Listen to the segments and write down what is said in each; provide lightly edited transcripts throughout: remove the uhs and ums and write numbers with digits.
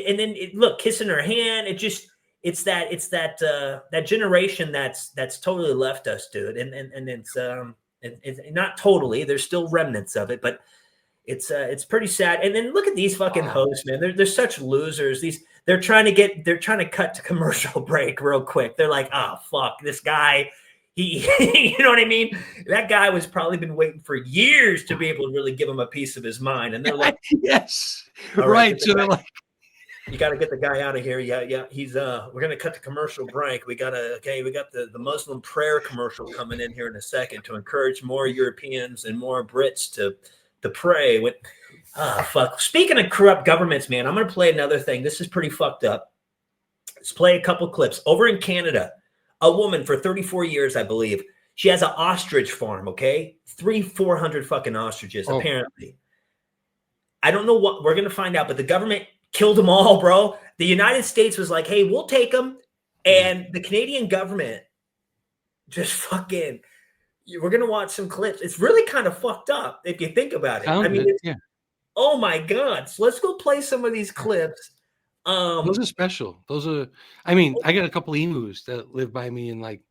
and then look, kissing her hand. It's that generation that's totally left us, dude. And it's not totally. There's still remnants of it, but it's pretty sad. And then look at these fucking hosts, man. They're such losers. They're trying to cut to commercial break real quick. They're like, oh fuck, this guy. He, you know what I mean? That guy was probably been waiting for years to be able to really give him a piece of his mind. And they're like, yes, right. So they're like, you got to get the guy out of here. Yeah. He's we're going to cut the commercial break. We got the Muslim prayer commercial coming in here in a second to encourage more Europeans and more Brits to pray. Fuck. Speaking of corrupt governments, man, I'm going to play another thing. This is pretty fucked up. Let's play a couple clips. Over in Canada, a woman for 34 years, I believe, she has an ostrich farm, okay? 300-400 fucking ostriches, apparently. I don't know what we're going to find out, but the government killed them all, bro. The United States was like, hey, we'll take them. And the Canadian government just fucking, we're going to watch some clips. It's really kind of fucked up if you think about it. Oh my God. So let's go play some of these clips. Those are special. I got a couple emus that live by me, and like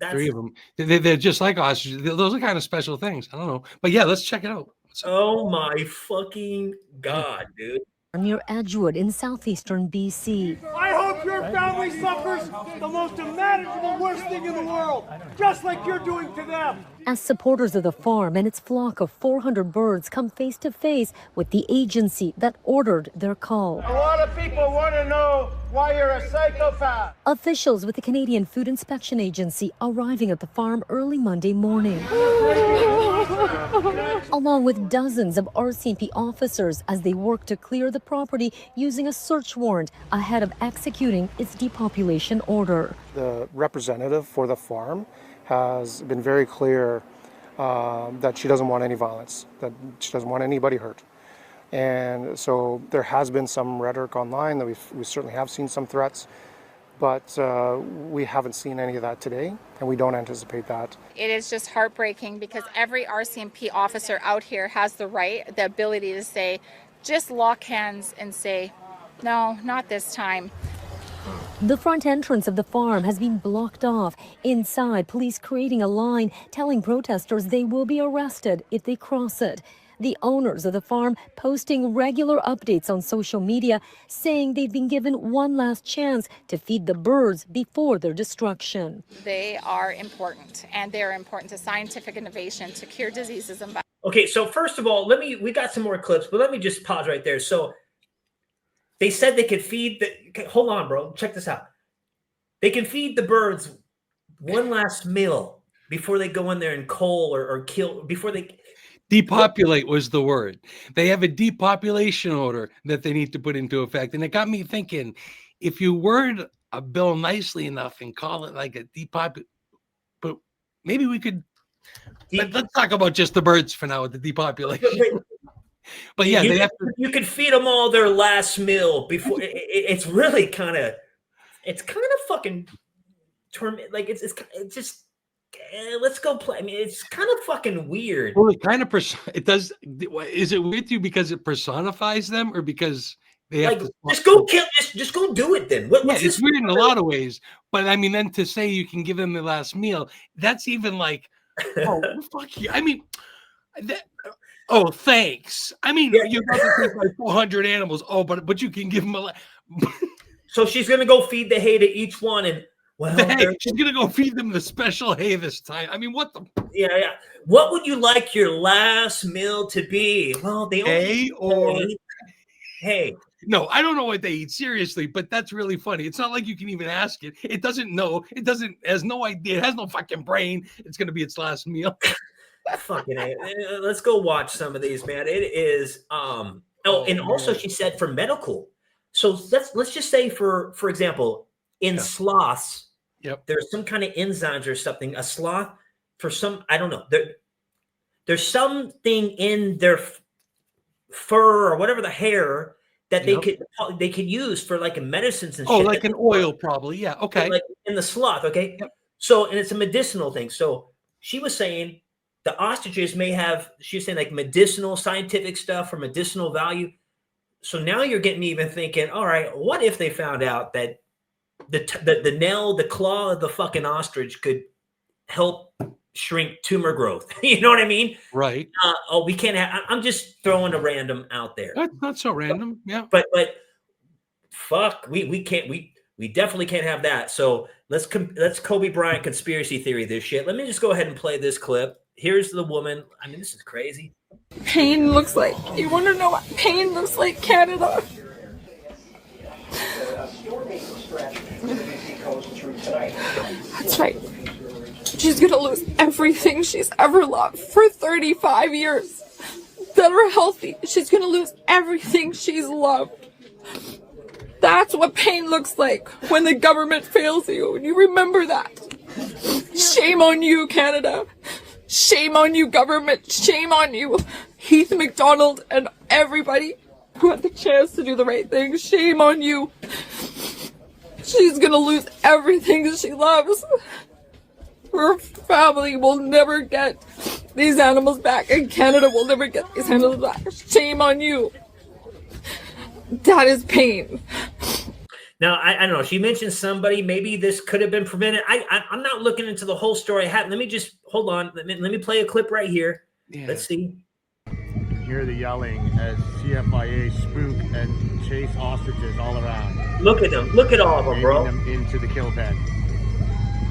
3 of them. They're just like ostriches. Those are kind of special things. I don't know. But yeah, let's check it out. Oh my fucking God, dude. Near Edgewood in southeastern BC. I hope your family suffers the most imaginable worst thing in the world, just like you're doing to them. As supporters of the farm and its flock of 400 birds come face to face with the agency that ordered their cull. A lot of people want to know why you're a psychopath. Officials with the Canadian Food Inspection Agency arriving at the farm early Monday morning, along with dozens of RCMP officers as they work to clear the property using a search warrant ahead of executing its depopulation order. The representative for the farm has been very clear that she doesn't want any violence, that she doesn't want anybody hurt. And so there has been some rhetoric online that we certainly have seen some threats, but we haven't seen any of that today, and we don't anticipate that. It is just heartbreaking because every RCMP officer out here has the right, the ability to say, just lock hands and say, no, not this time. The front entrance of the farm has been blocked off. Inside, police creating a line telling protesters they will be arrested if they cross it. The owners of the farm posting regular updates on social media saying they've been given one last chance to feed the birds before their destruction. They are important, and they're important to scientific innovation to cure diseases and Okay, so first of all, we got some more clips, but let me just pause right there. So they said they could feed hold on, bro. Check this out. They can feed the birds one last meal before they go in there and cull or kill, before they... Depopulate was the word. They have a depopulation order that they need to put into effect. And it got me thinking, if you word a bill nicely enough and call it like a depopulation, but maybe we could... Let's talk about just the birds for now with the depopulation. But yeah, you could feed them all their last meal before. It's really kind of fucking like it's just let's go play. I mean, it's kind of fucking weird. Well, it does. Is it with you because it personifies them, or because they have to just go kill? Just go do it then. It's weird in a lot of ways, but I mean, then to say you can give them the last meal, that's even like, oh fuck you. I mean, oh, thanks. I mean, you're about to take like 400 animals. Oh, but you can give them a. So she's gonna go feed the hay to each one, and she's gonna go feed them the special hay this time. I mean, what the? Yeah. What would you like your last meal to be? Well, they hay or hay. No, I don't know what they eat, seriously, but that's really funny. It's not like you can even ask it. It doesn't know. It has no idea. It has no fucking brain. It's gonna be its last meal. Fucking A. Let's go watch some of these, man. It is and also she said for medical. So let's just say for example, in sloths, there's some kind of enzymes or something. A sloth, for some, I don't know. There's something in their fur or whatever, the hair, that they could use for like medicines and shit. Oh, like an oil, probably. Yeah. Okay. Like in the sloth. Okay. Yep. So, and it's a medicinal thing. So she was saying the ostriches may have, she was saying like medicinal, scientific stuff or medicinal value. So now you're getting me even thinking, all right, what if they found out that the claw of the fucking ostrich could help shrink tumor growth? You know what I mean? Right. We can't have, I'm just throwing a random out there. That's not so random. Yeah. But fuck, we can't, we definitely can't have that. So let's Kobe Bryant conspiracy theory this shit. Let me just go ahead and play this clip. Here's the woman. I mean, this is crazy. Pain looks like, you want to know what pain looks like, Canada? That's right. She's gonna lose everything she's ever loved for 35 years that are healthy. She's gonna lose everything she's loved. That's what pain looks like when the government fails you, and you remember that. Shame on you, Canada. Shame on you, government. Shame on you, Heath MacDonald and everybody who had the chance to do the right thing. Shame on you. She's gonna lose everything she loves. Her family will never get these animals back, and Canada will never get these animals back. Shame on you. That is pain. Now, I don't know. She mentioned somebody. Maybe this could have been prevented. I'm not looking into the whole story. Let me just hold on. Let me play a clip right here. Yeah. Let's see. Hear the yelling as CFIA spook and chase ostriches all around. Look at them. Look at all of them, bro. Them into the kill pen.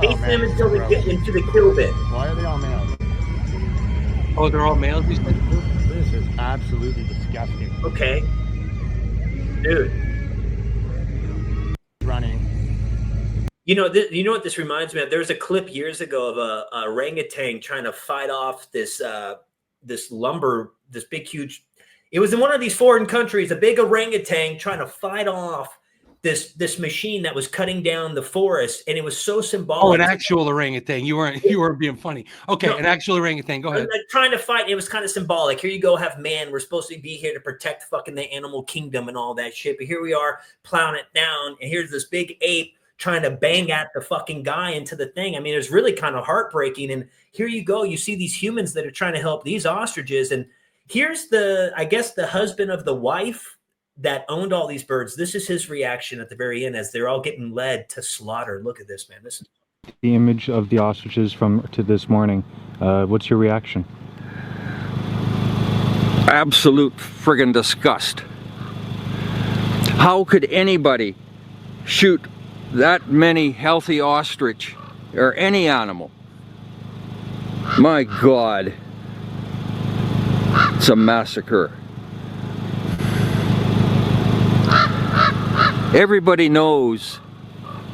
Chase them until they get into the kill pen. Why are they all males? Oh, they're all males? This is absolutely disgusting. Okay. Dude. Running. You know what this reminds me of? There was a clip years ago of a orangutan trying to fight off this lumber, this big, huge. It was in one of these foreign countries, a big orangutan trying to fight off this machine that was cutting down the forest, and it was so symbolic. Oh, an actual orangutan. You weren't being funny. Okay, no, an actual orangutan. Go ahead. Like trying to fight. It was kind of symbolic. Here you go, have man. We're supposed to be here to protect fucking the animal kingdom and all that shit. But here we are plowing it down, and here's this big ape trying to bang at the fucking guy into the thing. I mean, it was really kind of heartbreaking. And here you go. You see these humans that are trying to help these ostriches. And here's I guess the husband of the wife that owned all these birds. This is his reaction at the very end as they're all getting led to slaughter. Look at this, man. This is the image of the ostriches to this morning. What's your reaction? Absolute friggin' disgust. How could anybody shoot that many healthy ostrich or any animal? My God, it's a massacre. Everybody knows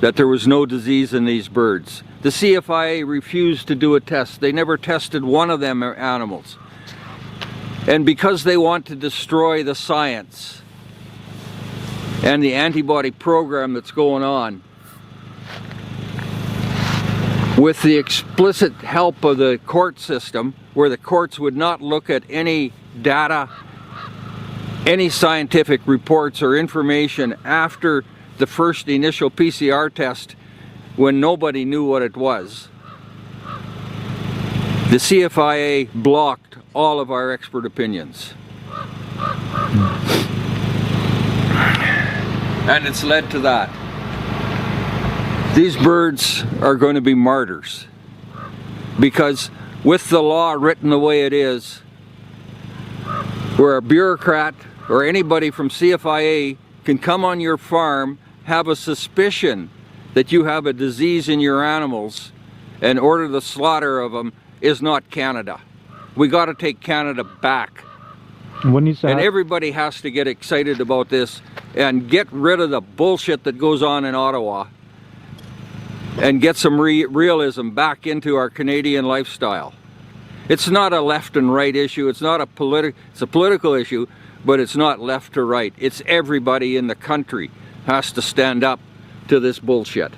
that there was no disease in these birds. The CFIA refused to do a test. They never tested one of them animals. And because they want to destroy the science and the antibody program that's going on, with the explicit help of the court system, where the courts would not look at any data, any scientific reports or information after the first initial PCR test when nobody knew what it was. The CFIA blocked all of our expert opinions. And it's led to that. These birds are going to be martyrs because with the law written the way it is, where a bureaucrat or anybody from CFIA can come on your farm, have a suspicion that you have a disease in your animals, and order the slaughter of them, is not Canada. We got to take Canada back. And everybody has to get excited about this and get rid of the bullshit that goes on in Ottawa and get some realism back into our Canadian lifestyle. It's not a left and right issue. It's not it's a political issue, but it's not left to right. It's everybody in the country has to stand up to this bullshit.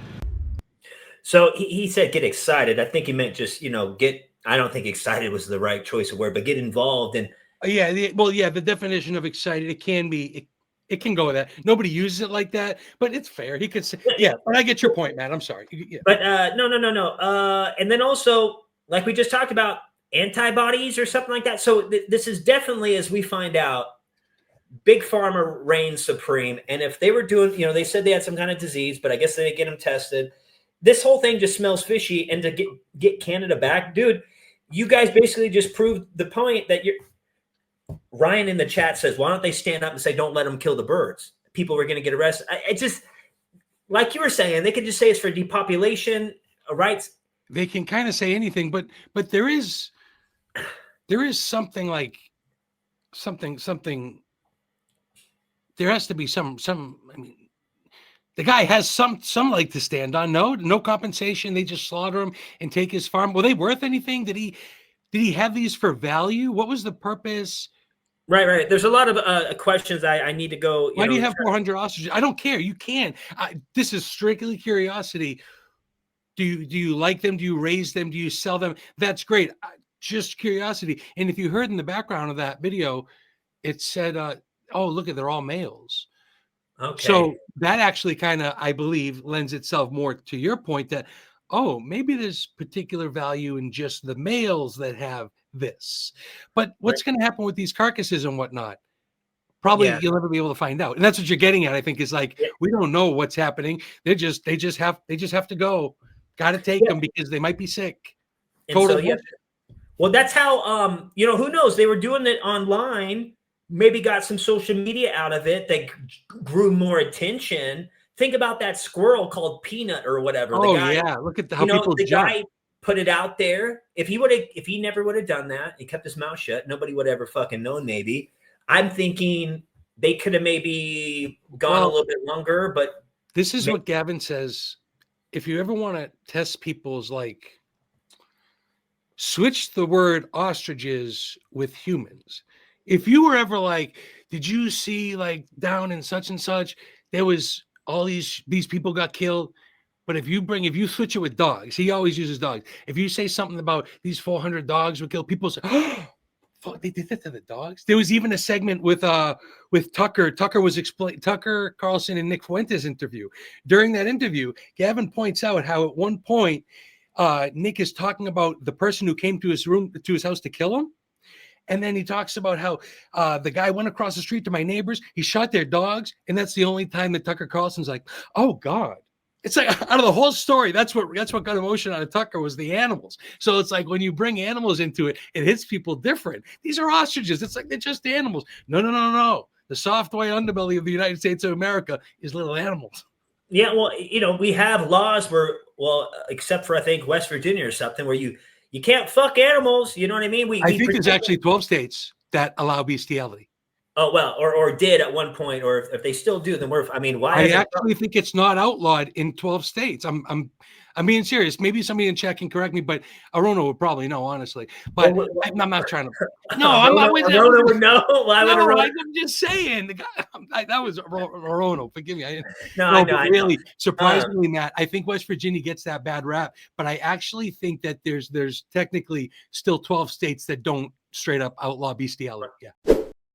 So he said get excited. I think he meant just, I don't think excited was the right choice of word, but get involved. And the definition of excited, it can be, it can go with that. Nobody uses it like that, but it's fair. He could say, but I get your point, man. I'm sorry. Yeah. But no. And then also, like we just talked about, antibodies or something like that. So this is definitely, as we find out, Big Pharma reigns supreme. And if they were doing, they said they had some kind of disease, but I guess they didn't get them tested. This whole thing just smells fishy. And to get Canada back, dude, you guys basically just proved the point that you're. Ryan in the chat says, why don't they stand up and say, don't let them kill the birds? People were going to get arrested. It's just, like you were saying, they could just say it's for depopulation rights. They can kind of say anything, but there is something like something. There has to be some. I mean, the guy has some leg to stand on. No compensation. They just slaughter him and take his farm. Were they worth anything? Did he have these for value? What was the purpose? Right. There's a lot of questions I need to go. Why do you have 400 ostriches? I don't care. You can. This is strictly curiosity. Do you like them? Do you raise them? Do you sell them? That's great. Just curiosity. And if you heard in the background of that video, it said, oh, look, they're all males. Okay. So that actually kind of, I believe, lends itself more to your point that, oh, maybe there's particular value in just the males that have this. But what's going to happen with these carcasses and whatnot? Probably you'll never be able to find out. And that's what you're getting at, I think, is like, we don't know what's happening. They just have to go. Got to take them because they might be sick. Well, that's how, who knows? They were doing it online, maybe got some social media out of it. They grew more attention. Think about that squirrel called Peanut or whatever. Oh, look at how people jump. Guy put it out there. If he never would have done that, he kept his mouth shut, nobody would have ever fucking known. Maybe I'm thinking they could have maybe gone a little bit longer, but this is what Gavin says. If you ever want to test people's, like, switch the word ostriches with humans. If you were ever like, did you see like down in such and such, there was all these people got killed. But if you switch it with dogs, he always uses dogs. If you say something about these 400 dogs were killed, people say, oh, fuck, they did that to the dogs. There was even a segment with Tucker. Tucker Carlson and Nick Fuentes interview. During that interview, Gavin points out how at one point Nick is talking about the person who came to his house to kill him. And then he talks about how the guy went across the street to my neighbors. He shot their dogs. And that's the only time that Tucker Carlson's like, oh, God. It's like out of the whole story, that's what got emotion out of Tucker was the animals. So it's like when you bring animals into it, it hits people different. These are ostriches. It's like they're just animals. No. The soft white underbelly of the United States of America is little animals. Yeah, well, we have laws where, except for I think West Virginia or something, where you can't fuck animals. You know what I mean? I think there's actually 12 states that allow bestiality. Oh, well, or did at one point, or if they still do, then why? I actually think it's not outlawed in 12 states. I'm being serious. Maybe somebody in chat can correct me, but Arona would probably know, honestly. But I'm not trying to. No, I'm not. Arona would know. I'm just saying. The guy, that was Arona. Forgive me. Really, surprisingly, Matt, I think West Virginia gets that bad rap, but I actually think that there's technically still 12 states that don't straight up outlaw bestiality. Yeah.